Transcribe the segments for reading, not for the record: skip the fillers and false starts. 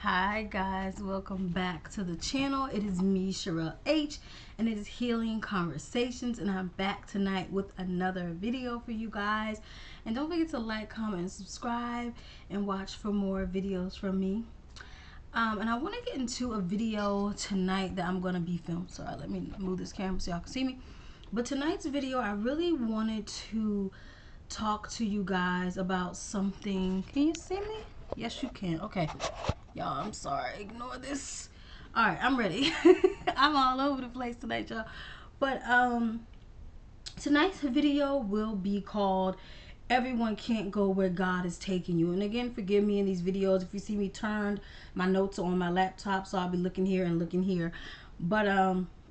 Hi guys, welcome back to the channel. It is me, Sherelle H, and it is Healing Conversations, and I'm back tonight with another video for you guys. And don't forget to like, comment, and subscribe, and watch for more videos from me. And I want to get into a video tonight that I'm going to be filming. Sorry, let me move this camera so y'all can see me. But tonight's video, I really wanted to talk to you guys about something. Can you see me? Yes, you can. Okay. Y'all, I'm sorry. Ignore this. All right, I'm ready. I'm all over the place tonight, y'all. But tonight's video will be called Everyone Can't Go Where God Is Taking You. And again, forgive me in these videos if you see me turned. My notes are on my laptop, so I'll be looking here and looking here. But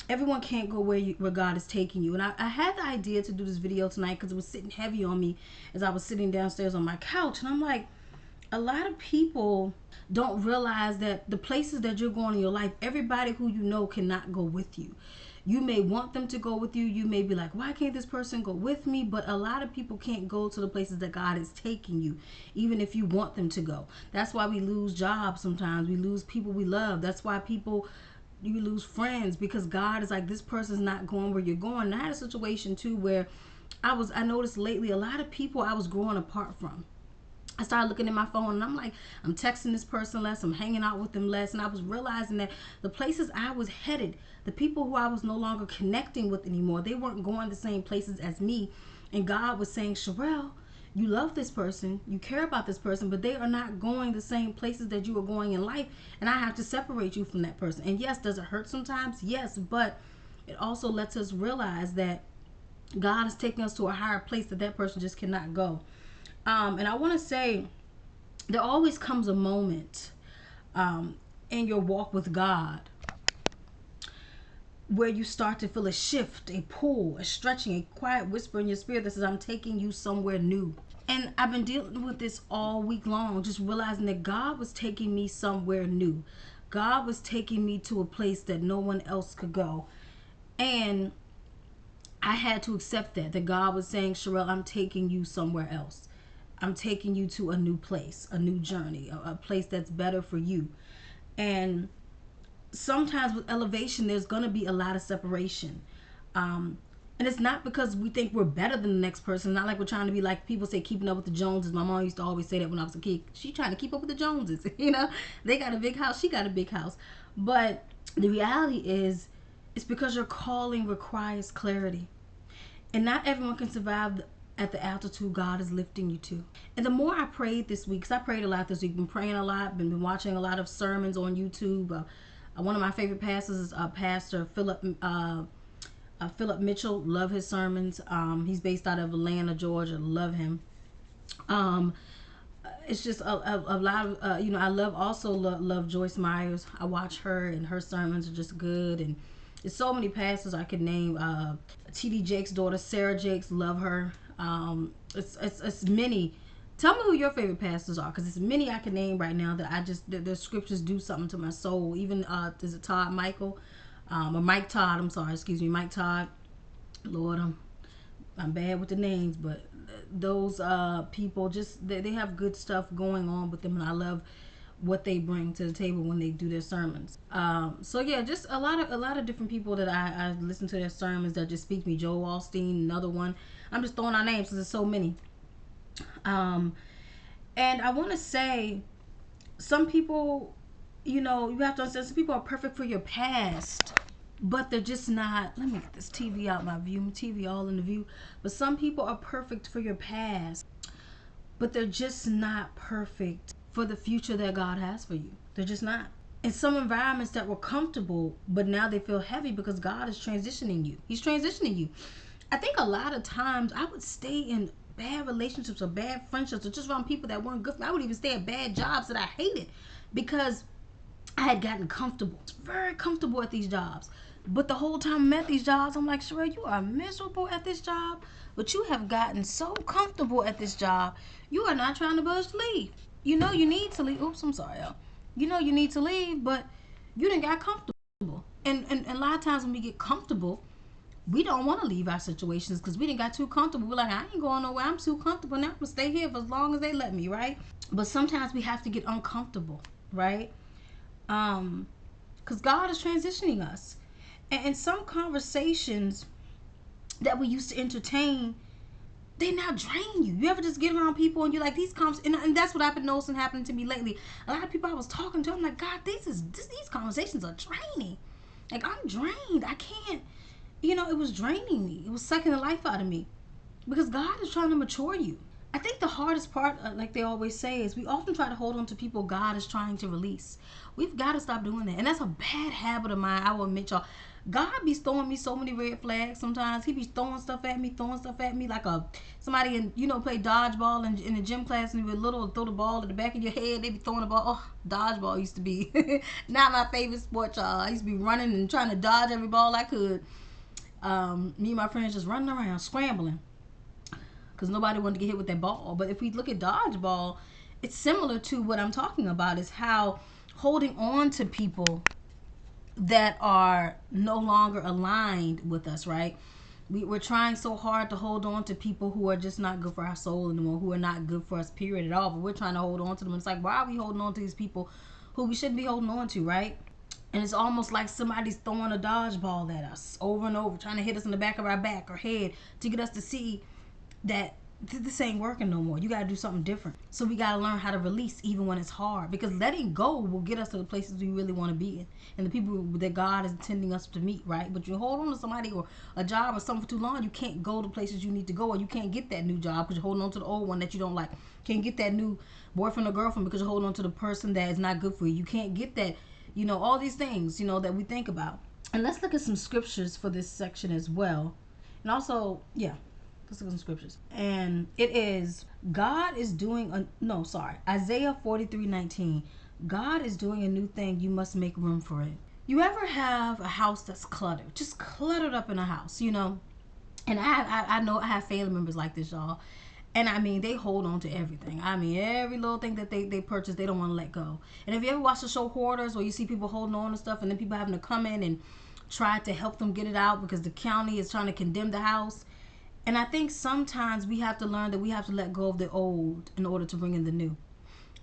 everyone can't go where God is taking you. And I had the idea to do this video tonight because it was sitting heavy on me as I was sitting downstairs on my couch. And I'm like, a lot of people don't realize that the places that you're going in your life, everybody who you know cannot go with you. You may want them to go with you. You may be like, why can't this person go with me? But a lot of people can't go to the places that God is taking you, even if you want them to go. That's why we lose jobs sometimes. We lose people we love. That's why you lose friends, because God is like, this person's not going where you're going. And I had a situation too where I noticed lately a lot of people I was growing apart from. I started looking at my phone and I'm like, I'm texting this person less, I'm hanging out with them less, and I was realizing that the places I was headed, the people who I was no longer connecting with anymore, they weren't going the same places as me. And God was saying, Sherelle, you love this person, you care about this person, but they are not going the same places that you are going in life, and I have to separate you from that person. And yes, does it hurt sometimes? Yes, but it also lets us realize that God is taking us to a higher place that person just cannot go. And I want to say, there always comes a moment in your walk with God where you start to feel a shift, a pull, a stretching, a quiet whisper in your spirit that says, I'm taking you somewhere new. And I've been dealing with this all week long, just realizing that God was taking me somewhere new. God was taking me to a place that no one else could go. And I had to accept that God was saying, Sherelle, I'm taking you somewhere else. I'm taking you to a new place, a new journey, a place that's better for you. And sometimes with elevation, there's going to be a lot of separation. And it's not because we think we're better than the next person. Not like we're trying to be like people say, keeping up with the Joneses. My mom used to always say that when I was a kid. She's trying to keep up with the Joneses. You know, they got a big house. She got a big house. But the reality is, it's because your calling requires clarity. And not everyone can survive at the altitude God is lifting you to. And the more I prayed this week, because I prayed a lot this week, been praying a lot, been watching a lot of sermons on YouTube. One of my favorite pastors is Pastor Philip Mitchell. Love his sermons. He's based out of Atlanta, Georgia. Love him. It's just a lot of, I love Joyce Myers. I watch her, and her sermons are just good. And there's so many pastors I could name. T.D. Jakes' daughter, Sarah Jakes, love her. It's many. Tell me who your favorite pastors are, because it's many I can name right now that the scriptures do something to my soul. Even is it Todd Michael, or Mike Todd? I'm sorry, excuse me, Mike Todd. Lord, I'm bad with the names, but those people just they have good stuff going on with them, and I love what they bring to the table when they do their sermons. So yeah, just a lot of different people that I listen to their sermons that just speak to me. Joel Osteen, another one. I'm just throwing out names because there's so many. And I want to say, some people, you have to understand, some people are perfect for your past, but they're just not. Let me get this TV out my view. My TV all in the view. But some people are perfect for your past, but they're just not perfect for the future that God has for you. They're just not. In some environments that were comfortable, but now they feel heavy because God is transitioning you. He's transitioning you. I think a lot of times I would stay in bad relationships or bad friendships or just around people that weren't good for me. I would even stay at bad jobs that I hated because I had gotten comfortable. Very comfortable at these jobs. But the whole time I'm at these jobs, I'm like, Sherelle, you are miserable at this job, but you have gotten so comfortable at this job, you are not trying to budge to leave. You know you need to leave. Oops, I'm sorry, y'all. You know you need to leave, but you didn't get comfortable. And a lot of times when we get comfortable, we don't want to leave our situations because we didn't got too comfortable. We're like, I ain't going nowhere. I'm too comfortable now. I'm going to stay here for as long as they let me, right? But sometimes we have to get uncomfortable, right? Because God is transitioning us. And some conversations that we used to entertain, they now drain you. You ever just get around people and you're like, these and that's what I've been noticing happening to me lately. A lot of people I was talking to, I'm like, God, these conversations are draining. Like, I'm drained. I can't, it was draining me. It was sucking the life out of me. Because God is trying to mature you. I think the hardest part, like they always say, is we often try to hold on to people God is trying to release. We've got to stop doing that. And that's a bad habit of mine, I will admit, y'all. God be throwing me so many red flags sometimes. He be throwing stuff at me like somebody play dodgeball in the gym class and you were little and throw the ball at the back of your head. They be throwing the ball. Oh, dodgeball used to be not my favorite sport, y'all. I used to be running and trying to dodge every ball I could. Me and my friends just running around, scrambling. Because nobody wanted to get hit with that ball. But if we look at dodgeball, it's similar to what I'm talking about, is how holding on to people that are no longer aligned with us, right? We're trying so hard to hold on to people who are just not good for our soul anymore, who are not good for us, period, at all. But we're trying to hold on to them. It's like, why are we holding on to these people who we shouldn't be holding on to, right? And it's almost like somebody's throwing a dodgeball at us over and over, trying to hit us in the back of our back or head to get us to see that this ain't working no more. You got to do something different. So we got to learn how to release even when it's hard, because letting go will get us to the places we really want to be in and the people that God is intending us to meet, right? But you hold on to somebody or a job or something for too long, you can't go to places you need to go, or you can't get that new job because you're holding on to the old one that you don't like. Can't get that new boyfriend or girlfriend because you're holding on to the person that is not good for you. You can't get that, all these things, that we think about. And let's look at some scriptures for this section as well. And also, let's look at some scriptures. And it is, Isaiah 43:19. God is doing a new thing. You must make room for it. You ever have a house that's cluttered? Just cluttered up in a house, And I know I have family members like this, y'all. And I mean, they hold on to everything. I mean, every little thing that they purchase, they don't want to let go. And if you ever watch the show Hoarders, where you see people holding on to stuff and then people having to come in and try to help them get it out because the county is trying to condemn the house. And I think sometimes we have to learn that we have to let go of the old in order to bring in the new.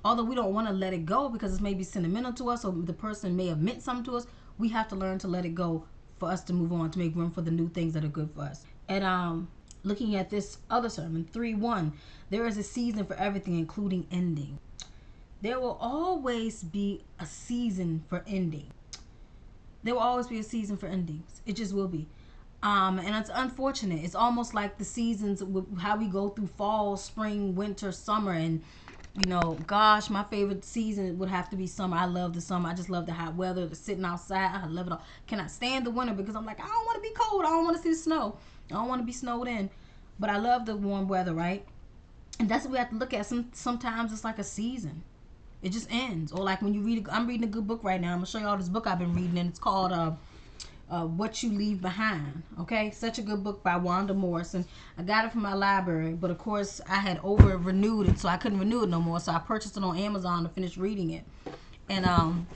Although we don't want to let it go because it's maybe sentimental to us or the person may have meant something to us, we have to learn to let it go for us to move on, to make room for the new things that are good for us. And looking at this other sermon, 3:1, there is a season for everything, including ending. There will always be a season for ending. There will always be a season for endings. It just will be. And it's unfortunate. It's almost like the seasons, how we go through fall, spring, winter, summer. And, gosh, my favorite season would have to be summer. I love the summer. I just love the hot weather, the sitting outside. I love it all. Cannot stand the winter because I'm like, I don't want to be cold. I don't want to see the snow. I don't want to be snowed in. But I love the warm weather, right? And that's what we have to look at. Sometimes it's like a season. It just ends. Or like when you read, I'm reading a good book right now. I'm going to show you all this book I've been reading. And it's called What You Leave Behind. Okay, such a good book by Wanda Morrison. I got it from my library, but of course I had over renewed it, so I couldn't renew it no more. So I purchased it on Amazon to finish reading it. And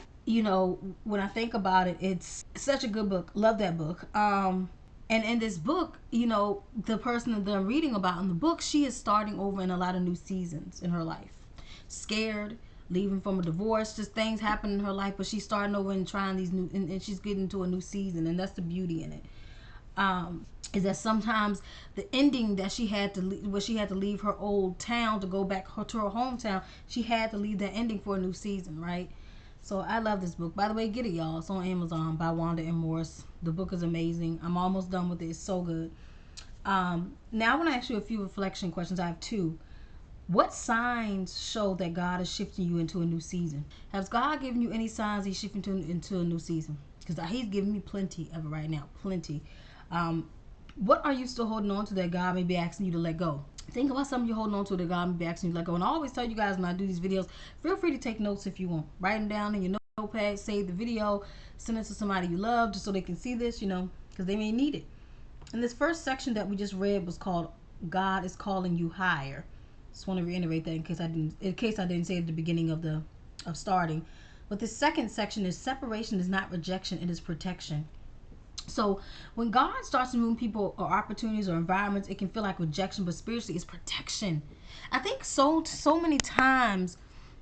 when I think about it, it's such a good book. Love that book. And in this book, the person that I'm reading about in the book, she is starting over in a lot of new seasons in her life. Scared, leaving from a divorce, just things happen in her life, but she's starting over and trying these new, and she's getting into a new season, and that's the beauty in it. Is that sometimes the ending that she had to leave, where she had to leave her old town to go back to her hometown, she had to leave that ending for a new season, right? So I love this book. By the way, get it, y'all. It's on Amazon by Wanda M. Morris. The book is amazing. I'm almost done with it. It's so good. Now I want to ask you a few reflection questions. I have two. What signs show that God is shifting you into a new season? Has God given you any signs He's shifting into a new season? Because He's giving me plenty of it right now. Plenty. What are you still holding on to that God may be asking you to let go? Think about something you're holding on to that God may be asking you to let go. And I always tell you guys when I do these videos, feel free to take notes if you want. Write them down in your notepad, save the video, send it to somebody you love just so they can see this, because they may need it. And this first section that we just read was called God is Calling You Higher. Just want to reiterate that in case I didn't say it at the beginning of starting. But the second section is separation is not rejection, it is protection. So when God starts to move people or opportunities or environments, it can feel like rejection, but spiritually it's protection. I think so many times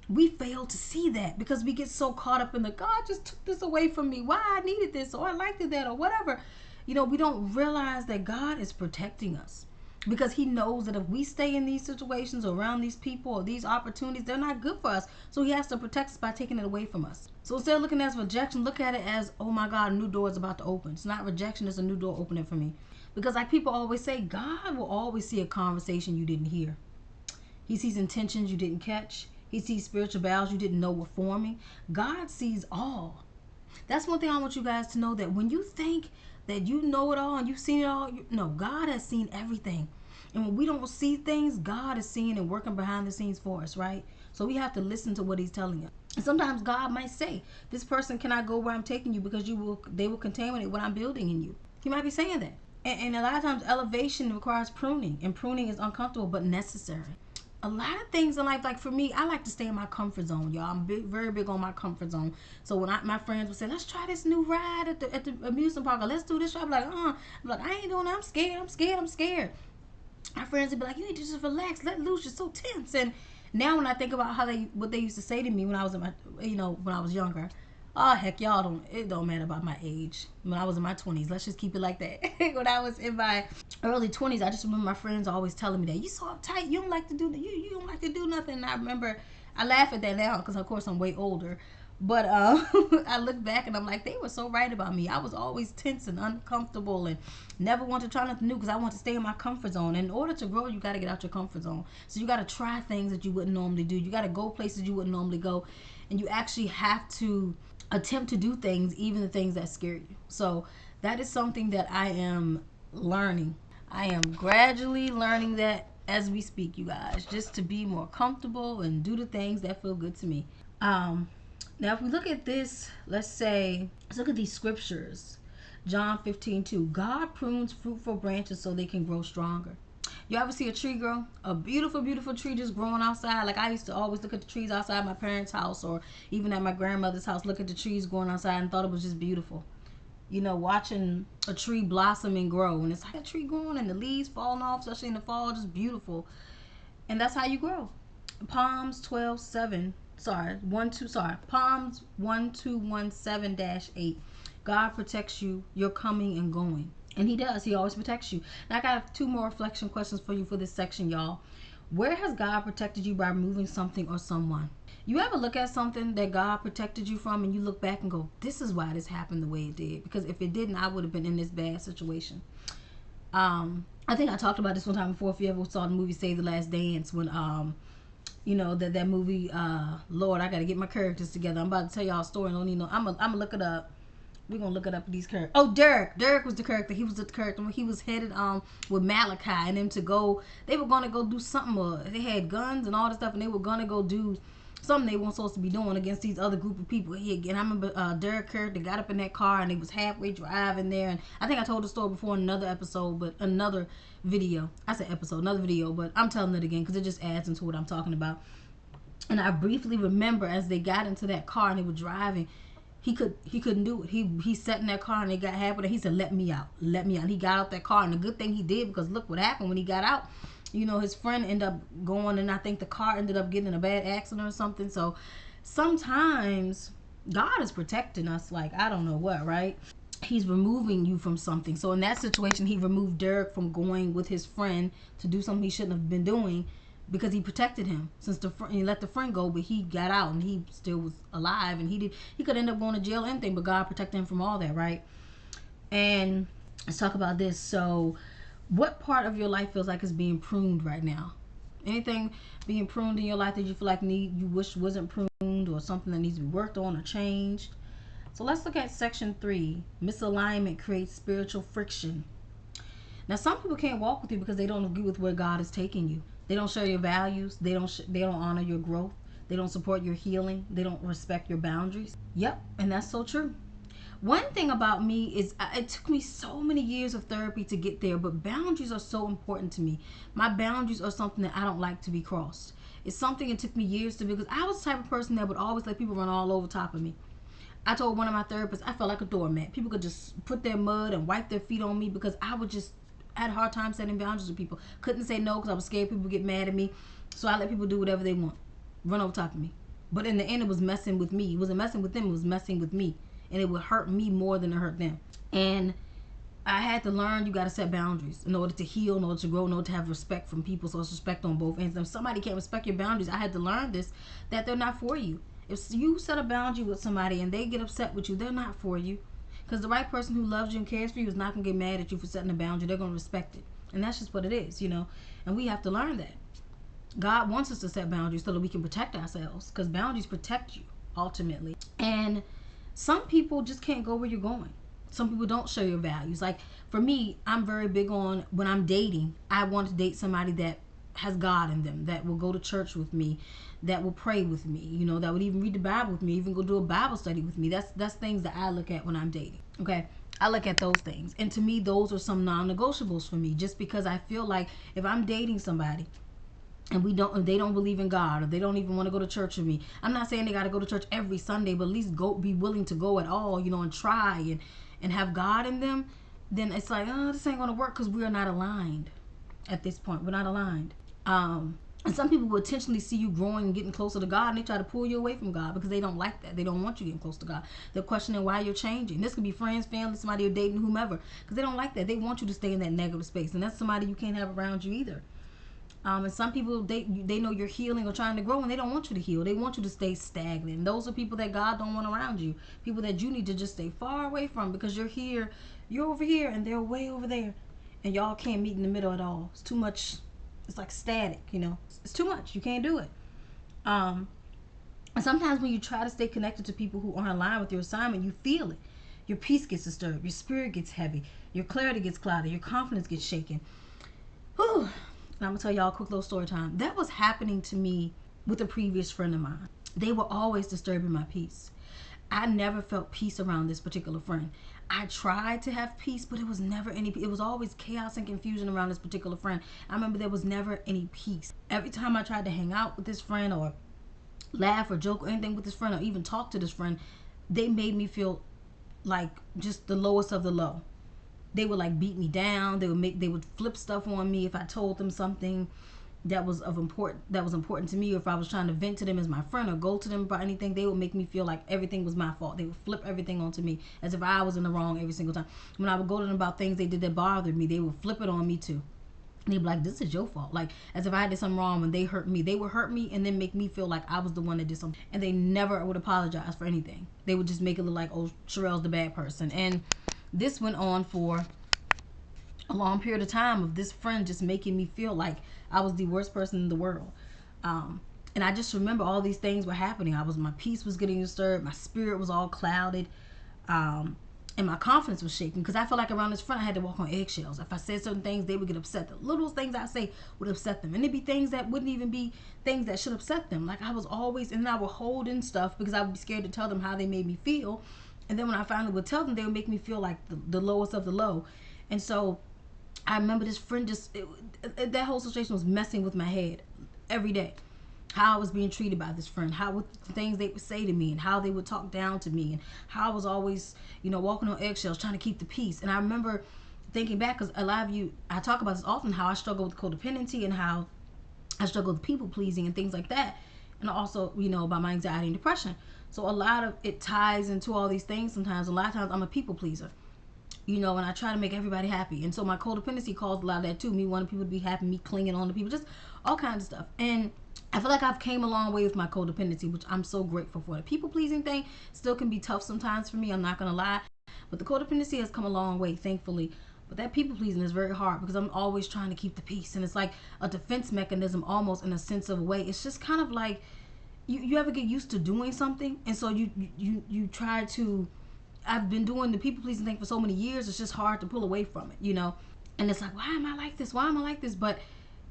we fail to see that because we get so caught up in the God just took this away from me. Why I needed this or I liked it that or whatever. You know, we don't realize that God is protecting us because he knows that if we stay in these situations or around these people or these opportunities, they're not good for us. So he has to protect us by taking it away from us. So instead of looking at it as rejection, look at it as, oh my God, a new door is about to open. It's not rejection, it's a new door opening for me. Because like people always say, God will always see a conversation you didn't hear. He sees intentions you didn't catch. He sees spiritual battles you didn't know were forming. God sees all. That's one thing I want you guys to know, that when you think that you know it all and you've seen it all, no, God has seen everything. And when we don't see things, God is seeing and working behind the scenes for us, right? So we have to listen to what he's telling us. And sometimes God might say, this person cannot go where I'm taking you because they will contaminate what I'm building in you. He might be saying that. And a lot of times elevation requires pruning, and pruning is uncomfortable but necessary. A lot of things in life, like for me, I like to stay in my comfort zone, y'all. I'm very big on my comfort zone. So when my friends would say, let's try this new ride at the amusement park, or let's do this, I'm like, I'm like, I ain't doing that. I'm scared. My friends would be like, you need to just relax, let loose, you're so tense. And now when I think about what they used to say to me when I was when I was younger, oh heck, it don't matter about my age. When I was in my 20s, let's just keep it like that. When I was in my early 20s, I just remember my friends always telling me that you so uptight, you don't like to do you don't like to do nothing. And I remember, I laugh at that now because of course I'm way older. But I look back and I'm like, they were so right about me. I was always tense and uncomfortable and never wanted to try nothing new because I want to stay in my comfort zone. And in order to grow, you got to get out your comfort zone. So you got to try things that you wouldn't normally do. You got to go places you wouldn't normally go. And you actually have to attempt to do things, even the things that scare you. So that is something that I am learning. I am gradually learning that as we speak, you guys, just to be more comfortable and do the things that feel good to me. Now, if we look at this, let's look at these scriptures. John 15:2. God prunes fruitful branches so they can grow stronger. You ever see a tree grow? A beautiful, beautiful tree just growing outside. Like I used to always look at the trees outside my parents' house or even at my grandmother's house, look at the trees growing outside and thought it was just beautiful. You know, watching a tree blossom and grow. And it's like a tree growing and the leaves falling off, especially in the fall, just beautiful. And that's how you grow. Psalms 1:217-8. God protects you, you're coming and going. And he does. He always protects you. Now I got 2 more reflection questions for you for this section, y'all. Where has God protected you by removing something or someone? You ever look at something that God protected you from and you look back and go, this is why this happened the way it did? Because if it didn't, I would have been in this bad situation. I think I talked about this one time before. If you ever saw the movie Save the Last Dance, when that movie, Lord, I gotta get my characters together. I'm about to tell y'all a story. I don't need no. I'm gonna look it up. We're gonna look it up, these characters. Oh, Derek was the character. He was the character when he was headed with Malachi and them to go. They were gonna go do something. They had guns and all this stuff, and they were gonna go do something they weren't supposed to be doing against these other group of people. And I remember Derek character got up in that car and he was halfway driving there. And I think I told the story before in another episode, but another video. I said episode, another video, but I'm telling it again because it just adds into what I'm talking about. And I briefly remember as they got into that car and they were driving, he couldn't do it. He sat in that car and they got halfway there. He said, let me out. And he got out that car, and the good thing he did, because look what happened when he got out. You know, his friend ended up going, and I think the car ended up getting in a bad accident or something. So sometimes God is protecting us like I don't know what, right? He's removing you from something. So in that situation, he removed Derek from going with his friend to do something he shouldn't have been doing because he protected him. Since he let the friend go, but he got out and he still was alive, and he could end up going to jail or anything, but God protected him from all that, right? And let's talk about this. So what part of your life feels like it's being pruned right now? Anything being pruned in your life that you feel like you wish wasn't pruned, or something that needs to be worked on or changed? So let's look at section 3. Misalignment creates spiritual friction. Now some people can't walk with you because they don't agree with where God is taking you. They don't share your values. They don't honor your growth. They don't support your healing. They don't respect your boundaries. Yep, and that's so true. One thing about me is it took me so many years of therapy to get there, but boundaries are so important to me. My boundaries are something that I don't like to be crossed. It's something it took me years to, because I was the type of person that would always let people run all over top of me. I told one of my therapists I felt like a doormat. People could just put their mud and wipe their feet on me because I had a hard time setting boundaries with people. Couldn't say no because I was scared people would get mad at me. So I let people do whatever they want. Run over top of me. But in the end, it was messing with me. It wasn't messing with them. It was messing with me. And it would hurt me more than it hurt them. And I had to learn you got to set boundaries in order to heal, in order to grow, in order to have respect from people. So it's respect on both ends. If somebody can't respect your boundaries, I had to learn this, that they're not for you. If you set a boundary with somebody and they get upset with you, they're not for you. Because the right person who loves you and cares for you is not going to get mad at you for setting a boundary. They're going to respect it. And that's just what it is, you know. And we have to learn that. God wants us to set boundaries so that we can protect ourselves. Because boundaries protect you, ultimately. And some people just can't go where you're going. Some people don't show your values. Like, for me, I'm very big on, when I'm dating, I want to date somebody that has God in them, that will go to church with me, that will pray with me, you know, that would even read the Bible with me, even go do a Bible study with me. That's things that I look at when I'm dating. Okay, I look at those things, and to me, those are some non-negotiables for me. Just because I feel like if I'm dating somebody and they don't believe in God, or they don't even want to go to church with me, I'm not saying they got to go to church every Sunday, but at least be willing to go at all, you know, and try and have God in them. Then it's like, oh, this ain't gonna work because we are not aligned. At this point, we're not aligned. And some people will intentionally see you growing and getting closer to God, and they try to pull you away from God because they don't like that. They don't want you getting close to God. They're questioning why you're changing. This could be friends, family, somebody you're dating, whomever, because they don't like that. They want you to stay in that negative space, and that's somebody you can't have around you either. And some people, they know you're healing or trying to grow, and they don't want you to heal. They want you to stay stagnant. And those are people that God don't want around you. People that you need to just stay far away from, because you're here, you're over here, and they're way over there, and y'all can't meet in the middle at all. It's too much. It's like static, you know. It's too much. You can't do it. And sometimes when you try to stay connected to people who aren't aligned with your assignment, you feel it. Your peace gets disturbed. Your spirit gets heavy. Your clarity gets clouded. Your confidence gets shaken. Whew. And I'm going to tell y'all a quick little story time. That was happening to me with a previous friend of mine. They were always disturbing my peace. I never felt peace around this particular friend. I tried to have peace, but it was never any. It was always chaos and confusion around this particular friend. I remember there was never any peace. Every time I tried to hang out with this friend, or laugh or joke or anything with this friend, or even talk to this friend, they made me feel like just the lowest of the low. They would like beat me down. They would flip stuff on me if I told them something that was important to me, or if I was trying to vent to them as my friend or go to them about anything. They would make me feel like everything was my fault. They would flip everything onto me as if I was in the wrong every single time. When I would go to them about things they did that bothered me, they would flip it on me too. And they'd be like, this is your fault. Like, as if I did something wrong when they hurt me. They would hurt me and then make me feel like I was the one that did something. And they never would apologize for anything. They would just make it look like, oh, Sherelle's the bad person. And this went on for a long period of time, of this friend just making me feel like I was the worst person in the world. And I just remember all these things were happening. My peace was getting disturbed. My spirit was all clouded. And my confidence was shaking, because I felt like around this friend I had to walk on eggshells. If I said certain things, they would get upset. The little things I say would upset them. And it'd be things that wouldn't even be things that should upset them. Like, I was always, and I would hold in stuff because I would be scared to tell them how they made me feel. And then when I finally would tell them, they would make me feel like the lowest of the low. And so I remember this friend that whole situation was messing with my head every day. How I was being treated by this friend, what the things they would say to me, and how they would talk down to me, and how I was always, walking on eggshells trying to keep the peace. And I remember thinking back, because a lot of you, I talk about this often, how I struggle with codependency and how I struggle with people pleasing and things like that. And also, about my anxiety and depression. So a lot of it ties into all these things sometimes. A lot of times I'm a people pleaser. And I try to make everybody happy. And so my codependency caused a lot of that too. Me wanting people to be happy, me clinging on to people, just all kinds of stuff. And I feel like I've came a long way with my codependency, which I'm so grateful for. The people pleasing thing still can be tough sometimes for me, I'm not going to lie. But the codependency has come a long way, thankfully. But that people pleasing is very hard, because I'm always trying to keep the peace. And it's like a defense mechanism, almost, in a sense of a way. It's just kind of like, you ever get used to doing something, and so you try to. I've been doing the people pleasing thing for so many years, it's just hard to pull away from it, And it's like, why am I like this? Why am I like this? But,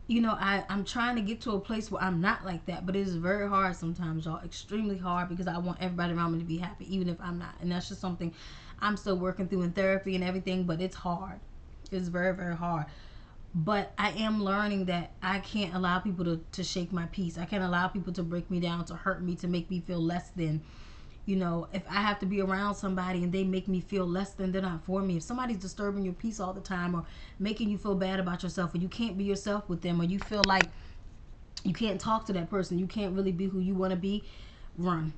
I'm trying to get to a place where I'm not like that. But it is very hard sometimes, y'all. Extremely hard, because I want everybody around me to be happy, even if I'm not. And that's just something I'm still working through in therapy and everything. But it's hard. It's very, very hard. But I am learning that I can't allow people to shake my peace. I can't allow people to break me down, to hurt me, to make me feel less than. If I have to be around somebody and they make me feel less than, they're not for me. If somebody's disturbing your peace all the time, or making you feel bad about yourself, or you can't be yourself with them, or you feel like you can't talk to that person, you can't really be who you want to be, run.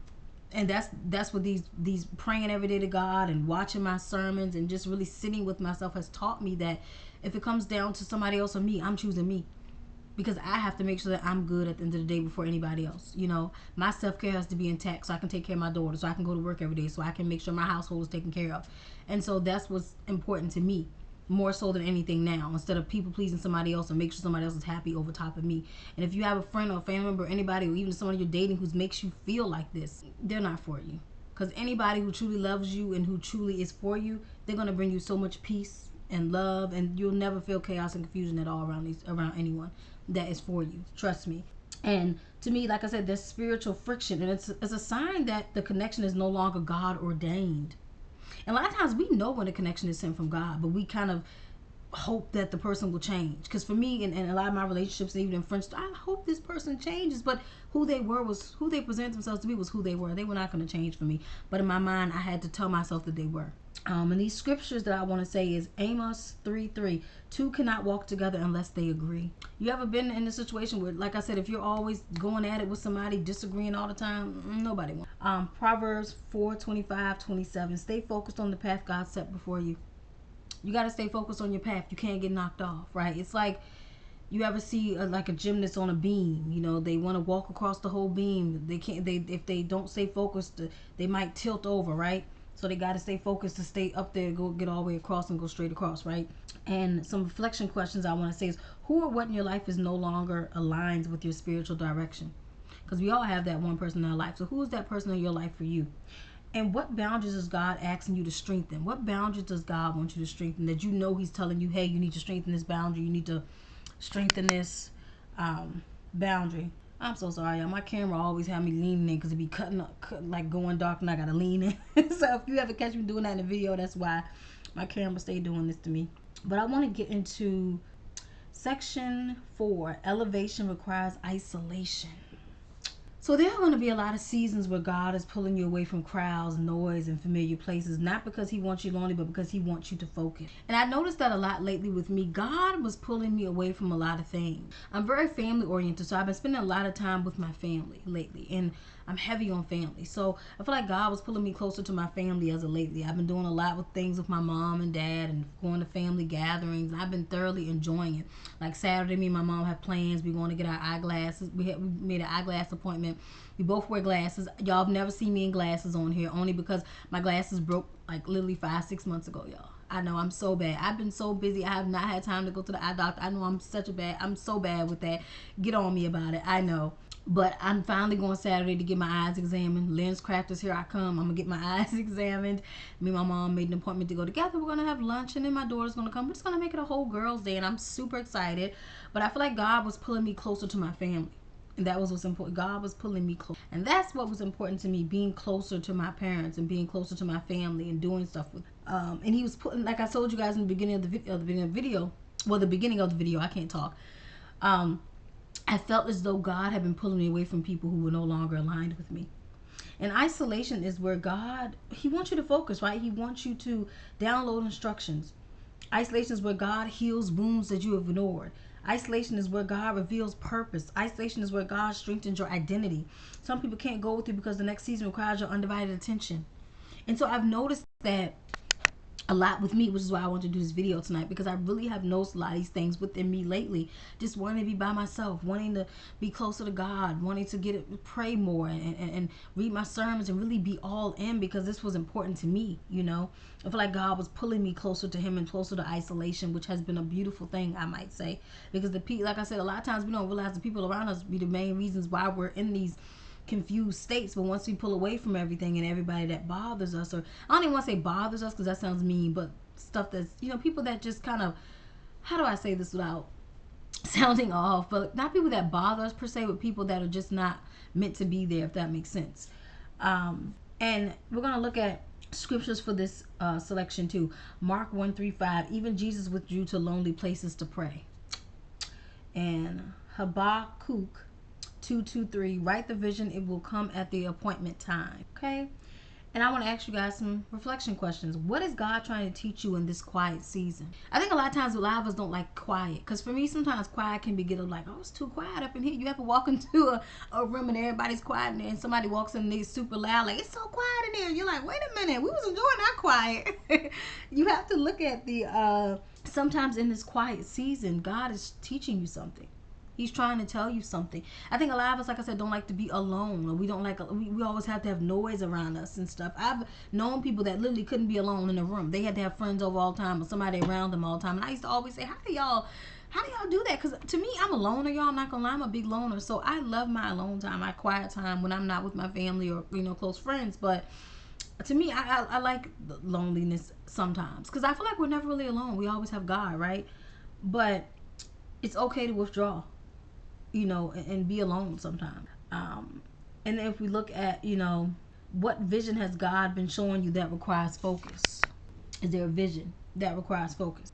And that's what these praying every day to God and watching my sermons and just really sitting with myself has taught me that if it comes down to somebody else or me, I'm choosing me. Because I have to make sure that I'm good at the end of the day before anybody else. You know, my self-care has to be intact so I can take care of my daughter, so I can go to work every day, so I can make sure my household is taken care of. And so that's what's important to me, more so than anything now, instead of people pleasing somebody else and make sure somebody else is happy over top of me. And if you have a friend or a family member or anybody or even someone you're dating who makes you feel like this, they're not for you. Because anybody who truly loves you and who truly is for you, they're going to bring you so much peace and love, and you'll never feel chaos and confusion at all around anyone that is for you. Trust me. And to me, like I said, there's spiritual friction, and it's a sign that the connection is no longer God ordained. And a lot of times we know when a connection is sent from God, but we kind of hope that the person will change. Because for me, and a lot of my relationships, even in friendships, I hope this person changes. But who they presented themselves to be was who they were. They were not going to change for me. But in my mind, I had to tell myself that they were. And these scriptures that I want to say is Amos 3:3. Two cannot walk together unless they agree. You ever been in a situation where, like I said, if you're always going at it with somebody, disagreeing all the time, nobody wants. Proverbs 4:25-27. Stay focused on the path God set before you. You got to stay focused on your path. You can't get knocked off, right? It's like you ever see like a gymnast on a beam. You know, they want to walk across the whole beam. They can't. If they don't stay focused, they might tilt over, right? So they got to stay focused to stay up there, go get all the way across and go straight across, right? And some reflection questions I want to say is, who or what in your life is no longer aligned with your spiritual direction? Because we all have that one person in our life. So who is that person in your life for you? And what boundaries is God asking you to strengthen? What boundaries does God want you to strengthen that you know he's telling you, hey, you need to strengthen this boundary. You need to strengthen this boundary. I'm so sorry, y'all. My camera always have me leaning in because it be cutting up, like going dark, and I got to lean in. So if you ever catch me doing that in a video, that's why my camera stay doing this to me. But I want to get into section 4. Elevation requires isolation. So there are going to be a lot of seasons where God is pulling you away from crowds, noise, and familiar places, not because he wants you lonely, but because he wants you to focus. And I noticed that a lot lately with me. God was pulling me away from a lot of things. I'm very family oriented, so I've been spending a lot of time with my family lately, and I'm heavy on family. So I feel like God was pulling me closer to my family as of lately. I've been doing a lot with things with my mom and dad and going to family gatherings, and I've been thoroughly enjoying it. Like Saturday, me and my mom have plans. We want to get our eyeglasses. We made an eyeglass appointment. We both wear glasses. Y'all have never seen me in glasses on here, only because my glasses broke like literally 5-6 months ago, y'all. I know, I'm so bad. I've been so busy. I have not had time to go to the eye doctor. I know I'm so bad with that. Get on me about it. I know. But I'm finally going Saturday to get my eyes examined. Lens crafters, here I come. I'm going to get my eyes examined. Me and my mom made an appointment to go together. We're going to have lunch, and then my daughter's going to come. We're just going to make it a whole girls' day, and I'm super excited. But I feel like God was pulling me closer to my family. And that was what's important. God was pulling me close. And that's what was important to me, being closer to my parents and being closer to my family and doing stuff with and he was putting, like I told you guys in the beginning of the video, I can't talk. I felt as though God had been pulling me away from people who were no longer aligned with me. And isolation is where God, he wants you to focus, right? He wants you to download instructions. Isolation is where God heals wounds that you have ignored. Isolation is where God reveals purpose. Isolation is where God strengthens your identity. Some people can't go with you because the next season requires your undivided attention. And so I've noticed that a lot with me, which is why I want to do this video tonight, because I really have noticed a lot of these things within me lately. Just wanting to be by myself, wanting to be closer to God, wanting to pray more and read my sermons and really be all in, because this was important to me, you know. I feel like God was pulling me closer to him and closer to isolation, which has been a beautiful thing, I might say. Because like I said, a lot of times we don't realize the people around us be the main reasons why we're in these confused states. But once we pull away from everything and everybody that bothers us, or I don't even want to say bothers us because that sounds mean, but stuff that's, you know, people that just kind of, how do I say this without sounding off, but not people that bother us per se, but people that are just not meant to be there, if that makes sense. And we're going to look at scriptures for this selection too. Mark 1:3-5. Even Jesus withdrew to lonely places to pray. And Habakkuk 2:2-3. Write the vision, it will come at the appointed time. Okay. And I want to ask you guys some reflection questions. What is God trying to teach you in this quiet season? I think a lot of times a lot of us don't like quiet. Because for me, sometimes quiet can be getting like, oh, it's too quiet up in here. You ever walk into a room and everybody's quiet in there and somebody walks in and they're super loud, like, it's so quiet in there. You're like, wait a minute, we was enjoying our quiet. You have to look at the, sometimes in this quiet season, God is teaching you something. He's trying to tell you something. I think a lot of us, like I said, don't like to be alone. Or we don't like, we always have to have noise around us and stuff. I've known people that literally couldn't be alone in a room. They had to have friends over all the time or somebody around them all the time. And I used to always say, how do y'all do that? Because to me, I'm a loner, y'all. I'm not gonna lie, I'm a big loner. So I love my alone time, my quiet time when I'm not with my family or, you know, close friends. But to me, I like the loneliness sometimes because I feel like we're never really alone. We always have God, right? But it's okay to withdraw, you know, and be alone sometimes. And then if we look at, you know, what vision has God been showing you that requires focus? Is there a vision that requires focus?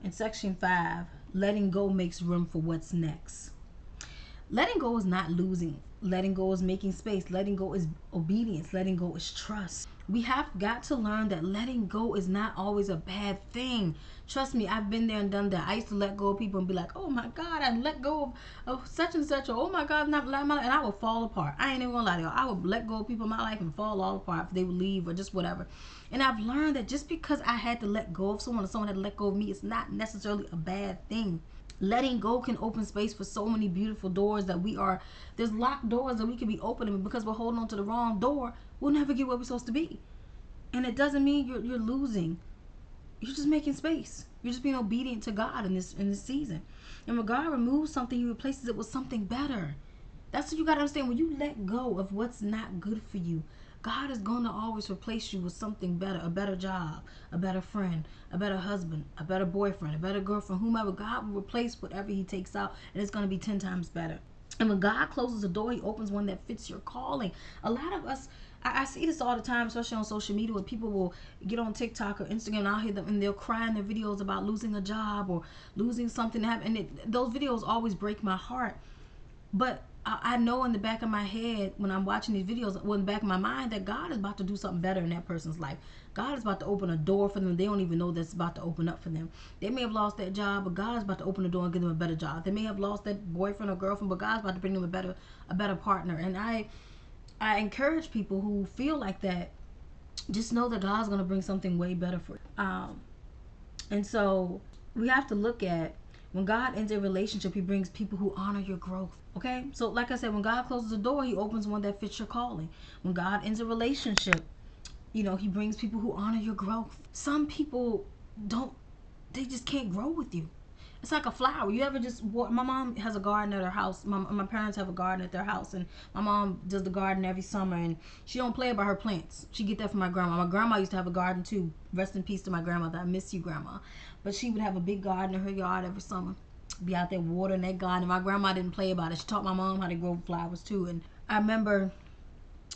In section 5, letting go makes room for what's next. Letting go is not losing. Letting go is making space. Letting go is obedience. Letting go is trust. We have got to learn that letting go is not always a bad thing. Trust me, I've been there and done that. I used to let go of people and be like, oh my God, I let go of such and such, or oh my God, not my life, and I would fall apart. I ain't even gonna lie to y'all. I would let go of people in my life and fall all apart if they would leave or just whatever. And I've learned that just because I had to let go of someone or someone had to let go of me, it's not necessarily a bad thing. Letting go can open space for so many beautiful doors that there's locked doors that we can be opening, but because we're holding on to the wrong door, we'll never get where we're supposed to be. And it doesn't mean you're losing. You're just making space. You're just being obedient to God in this season. And when God removes something, He replaces it with something better. That's what you got to understand. When you let go of what's not good for you, God is going to always replace you with something better, a better job, a better friend, a better husband, a better boyfriend, a better girlfriend, whomever. God will replace whatever He takes out, and it's going to be 10 times better. And when God closes a door, He opens one that fits your calling. A lot of us, I see this all the time, especially on social media, where people will get on TikTok or Instagram, and I'll hear them, and they'll cry in their videos about losing a job or losing something to happen. And those videos always break my heart. But I know in the back of my head, when I'm watching these videos, in the back of my mind, that God is about to do something better in that person's life. God is about to open a door for them. They don't even know that's about to open up for them. They may have lost that job, but God's about to open the door and give them a better job. They may have lost that boyfriend or girlfriend, but God's about to bring them a better partner. And I encourage people who feel like that, just know that God's going to bring something way better for you. And so we have to look at, when God ends a relationship, He brings people who honor your growth. Okay? So like I said, when God closes a door, He opens one that fits your calling. When God ends a relationship, you know, He brings people who honor your growth. Some people they just can't grow with you. It's like a flower. You ever just my mom has a garden at her house. My parents have a garden at their house, and my mom does the garden every summer, and she don't play about her plants. She get that from my grandma. My grandma used to have a garden too. Rest in peace to my grandmother. I miss you, Grandma. But she would have a big garden in her yard every summer. Be out there watering that garden. My grandma didn't play about it. She taught my mom how to grow flowers too. And I remember,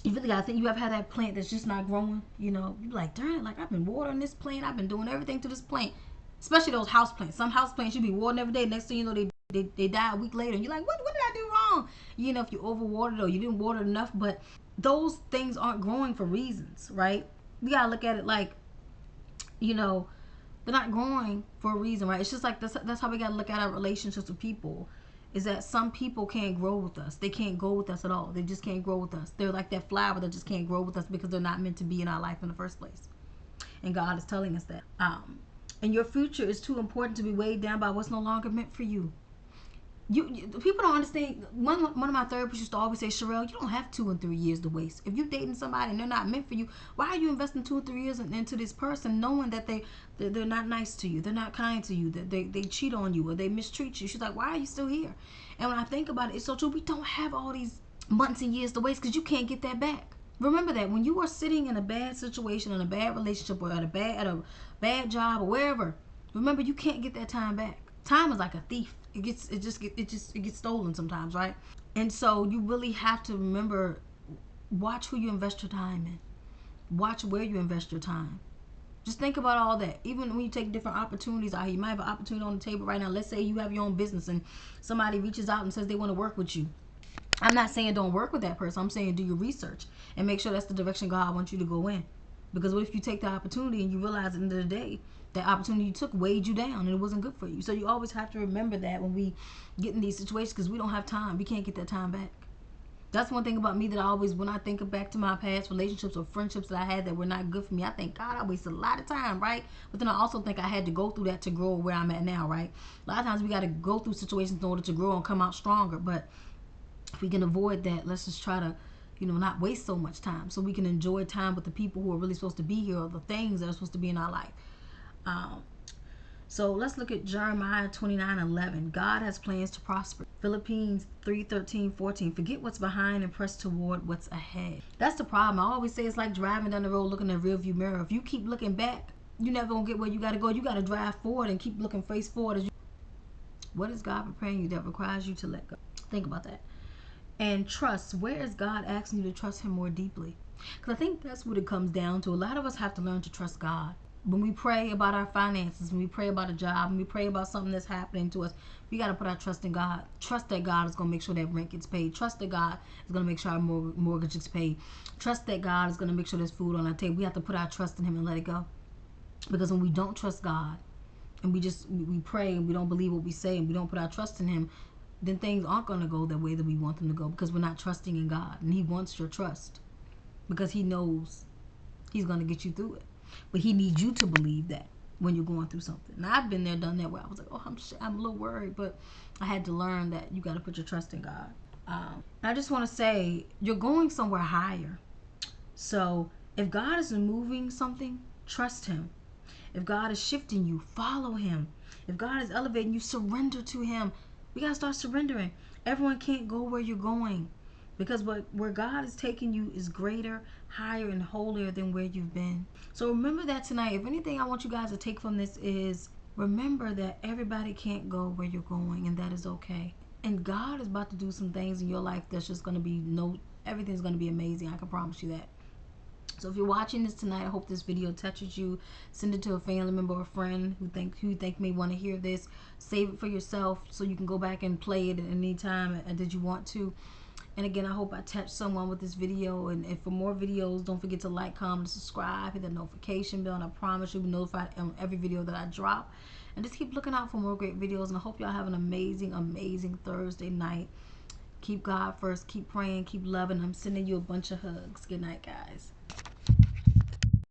you really gotta think, you ever had that plant that's just not growing? You know, you be like, darn it, like I've been watering this plant. I've been doing everything to this plant. Especially those house plants. Some house plants you be watering every day. Next thing you know, they die a week later. And you're like, what did I do wrong? You know, if you overwatered or you didn't water enough. But those things aren't growing for reasons, right? We gotta look at it like, you know, they're not growing for a reason, right? It's just like that's how we gotta look at our relationships with people. Is that some people can't grow with us. They can't go with us at all. They just can't grow with us. They're like that flower that just can't grow with us because they're not meant to be in our life in the first place. And God is telling us that. And your future is too important to be weighed down by what's no longer meant for you. People don't understand. One of my therapists used to always say, Sherelle, you don't have 2 and 3 years to waste. If you're dating somebody and they're not meant for you, why are you investing 2 or 3 years into this person, knowing that they're not nice to you, they're not kind to you, that they cheat on you or they mistreat you? She's like, why are you still here? And when I think about it, it's so true. We don't have all these months and years to waste because you can't get that back. Remember that when you are sitting in a bad situation, in a bad relationship, or at a bad job, or wherever, remember you can't get that time back. Time is like a thief. It gets stolen sometimes, right? And so you really have to remember, watch who you invest your time in. Watch where you invest your time. Just think about all that. Even when you take different opportunities out here, you might have an opportunity on the table right now. Let's say you have your own business and somebody reaches out and says they want to work with you. I'm not saying don't work with that person. I'm saying do your research and make sure that's the direction God wants you to go in. Because what if you take the opportunity and you realize at the end of the day that opportunity you took weighed you down and it wasn't good for you? So you always have to remember that when we get in these situations, because we don't have time. We can't get that time back. That's one thing about me that I always, when I think back to my past relationships or friendships that I had that were not good for me, I think, God, I wasted a lot of time, right? But then I also think I had to go through that to grow where I'm at now, right? A lot of times we got to go through situations in order to grow and come out stronger. But if we can avoid that, let's just try to, not waste so much time so we can enjoy time with the people who are really supposed to be here or the things that are supposed to be in our life. So let's look at Jeremiah 29:11. God has plans to prosper. Philippines 3:13-14. Forget what's behind and press toward what's ahead. That's the problem. I always say it's like driving down the road looking in the rearview mirror. If you keep looking back, you're never going to get where you got to go. You got to drive forward and keep looking face forward. What is God preparing you that requires you to let go? Think about that. And trust. Where is God asking you to trust him more deeply? Because I think that's what it comes down to. A lot of us have to learn to trust God. When we pray about our finances, when we pray about a job, when we pray about something that's happening to us, we got to put our trust in God. Trust that God is going to make sure that rent gets paid. Trust that God is going to make sure our mortgage gets paid. Trust that God is going to make sure there's food on our table. We have to put our trust in him and let it go. Because when we don't trust God and we pray and we don't believe what we say and we don't put our trust in him, then things aren't going to go the way that we want them to go, because we're not trusting in God. And he wants your trust because he knows he's going to get you through it. But he needs you to believe that when you're going through something. Now, I've been there, done that, where I was like, oh, I'm a little worried. But I had to learn that you got to put your trust in God. I just want to say, you're going somewhere higher. So if God is moving something, trust him. If God is shifting you, follow him. If God is elevating you, surrender to him. We got to start surrendering. Everyone can't go where you're going, because where God is taking you is greater, higher, and holier than where you've been. So remember that tonight. If anything I want you guys to take from this is, remember that everybody can't go where you're going, and that is okay. And God is about to do some things in your life that's just going to be, everything's going to be amazing. I can promise you that. So if you're watching this tonight, I hope this video touches you. Send it to a family member or a friend who you think may want to hear this. Save it for yourself so you can go back and play it at any time that you want to. And again, I hope I touched someone with this video. And for more videos, don't forget to like, comment, subscribe, hit the notification bell, and I promise you'll be notified on every video that I drop. And just keep looking out for more great videos. And I hope y'all have an amazing, amazing Thursday night. Keep God first. Keep praying. Keep loving. I'm sending you a bunch of hugs. Good night, guys.